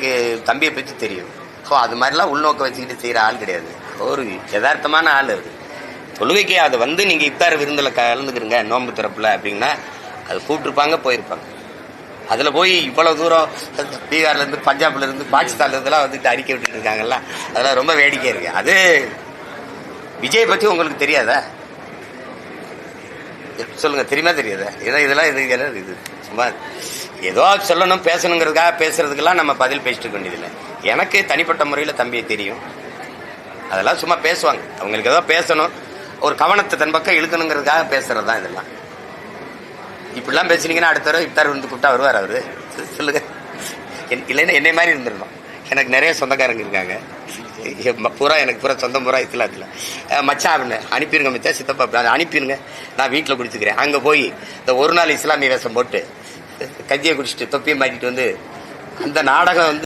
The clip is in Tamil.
எனக்கு தம்பியை பற்றி தெரியும். ஸோ அது மாதிரிலாம் உள்நோக்க வச்சுக்கிட்டு செய்கிற ஆள் கிடையாது. ஒரு யதார்த்தமான ஆள் அது. தொழுகைக்கு அதை வந்து நீங்கள் இஃப்தார் விருந்தில் கலந்துக்கிறீங்க நோன்பு திறப்பில் அப்படின்னா அது கூப்பிட்டுருப்பாங்க, போயிருப்பாங்க. அதில் போய் இவ்வளோ தூரம் பீகார்லேருந்து பஞ்சாப்லேருந்து பாகிஸ்தான்லேருந்துலாம் வந்துட்டு அறிக்கை விட்டுட்டு இருக்காங்கல்ல, அதெல்லாம் ரொம்ப வேடிக்கை இருக்கு. அது விஜய் பற்றி உங்களுக்கு தெரியாதா? சொல்லுங்க, தெரியுமா தெரியாதா? இதெல்லாம் இது சும்மா ஏதோ சொல்லணும் பேசணுங்கிறதுக்காக பேசுறதுக்கெல்லாம் நம்ம பதில் பேசிட்டு இருக்க வேண்டியதில்லை. எனக்கு தனிப்பட்ட முறையில் தம்பியை தெரியும். அதெல்லாம் சும்மா பேசுவாங்க, அவங்களுக்கு ஏதோ பேசணும், ஒரு கவனத்தை தன் பக்கம் இழுக்கணுங்கிறதுக்காக பேசுறது தான் இதெல்லாம். இப்படிலாம் பேசுனீங்கன்னா அடுத்த தடவை இஃப்தார் வந்து கூப்பிட்டா வருவார் அவரு? சொல்லுங்க. இல்லைன்னா என்னை மாதிரி இருந்துருக்கோம். எனக்கு நிறைய சொந்தக்காரங்க இருக்காங்க, பூரா எனக்கு பூரா சொந்தம் பூரா இஸ்லாத்தில். மச்சான் அப்படின்னு அனுப்பிடுங்க, மச்சா சித்தப்பா அனுப்பிடுங்க, நான் வீட்டில் குடிச்சுக்கிறேன். அங்கே போய் இந்த ஒரு நாள் இஸ்லாமிய வேஷம் போட்டு கஞ்சியை குடிச்சிட்டு தொப்பியை மாட்டிட்டு வந்து அந்த நாடகம் வந்து